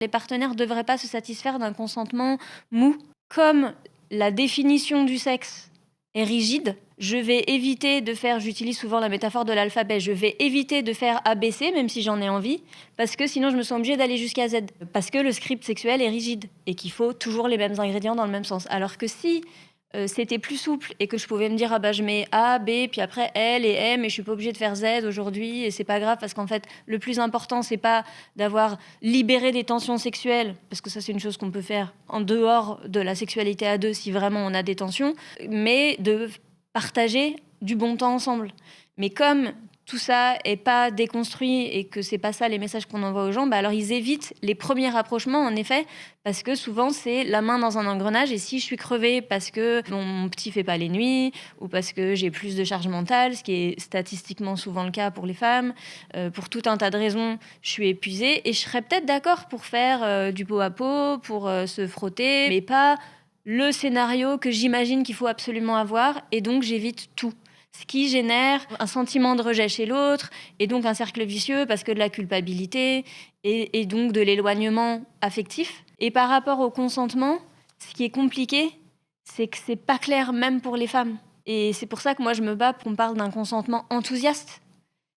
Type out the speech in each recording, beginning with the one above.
Les partenaires ne devraient pas se satisfaire d'un consentement mou. Comme la définition du sexe est rigide, je vais éviter de faire, j'utilise souvent la métaphore de l'alphabet, je vais éviter de faire ABC, même si j'en ai envie, parce que sinon je me sens obligée d'aller jusqu'à Z. Parce que le script sexuel est rigide et qu'il faut toujours les mêmes ingrédients dans le même sens. Alors que si c'était plus souple et que je pouvais me dire ah bah je mets A, B, puis après L et M et je suis pas obligée de faire Z aujourd'hui et c'est pas grave parce qu'en fait le plus important c'est pas d'avoir libéré des tensions sexuelles parce que ça c'est une chose qu'on peut faire en dehors de la sexualité à deux si vraiment on a des tensions, mais de partager du bon temps ensemble. Mais comme tout ça est pas déconstruit et que c'est pas ça les messages qu'on envoie aux gens, bah alors ils évitent les premiers rapprochements en effet, parce que souvent c'est la main dans un engrenage et si je suis crevée parce que mon petit fait pas les nuits ou parce que j'ai plus de charge mentale, ce qui est statistiquement souvent le cas pour les femmes, pour tout un tas de raisons, je suis épuisée et je serais peut-être d'accord pour faire du pot à pot, pour se frotter, mais pas le scénario que j'imagine qu'il faut absolument avoir et donc j'évite tout. Ce qui génère un sentiment de rejet chez l'autre, et donc un cercle vicieux parce que de la culpabilité, et donc de l'éloignement affectif. Et par rapport au consentement, ce qui est compliqué, c'est que c'est pas clair même pour les femmes. Et c'est pour ça que moi je me bats pour qu'on parle d'un consentement enthousiaste.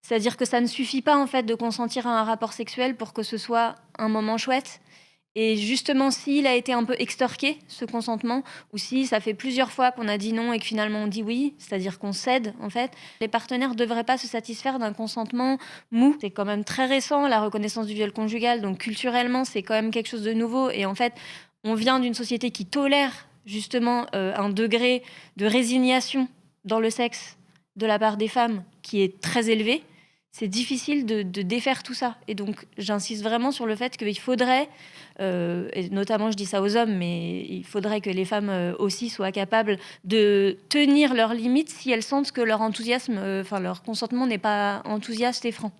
C'est-à-dire que ça ne suffit pas en fait de consentir à un rapport sexuel pour que ce soit un moment chouette. Et justement, s'il a été un peu extorqué, ce consentement, ou si ça fait plusieurs fois qu'on a dit non et que finalement on dit oui, c'est-à-dire qu'on cède, en fait, les partenaires ne devraient pas se satisfaire d'un consentement mou. C'est quand même très récent, la reconnaissance du viol conjugal, donc culturellement, c'est quand même quelque chose de nouveau. Et en fait, on vient d'une société qui tolère justement un degré de résignation dans le sexe de la part des femmes qui est très élevé. C'est difficile de défaire tout ça. Et donc, j'insiste vraiment sur le fait qu'il faudrait, et notamment je dis ça aux hommes, mais il faudrait que les femmes aussi soient capables de tenir leurs limites si elles sentent que leur enthousiasme, leur consentement n'est pas enthousiaste et franc.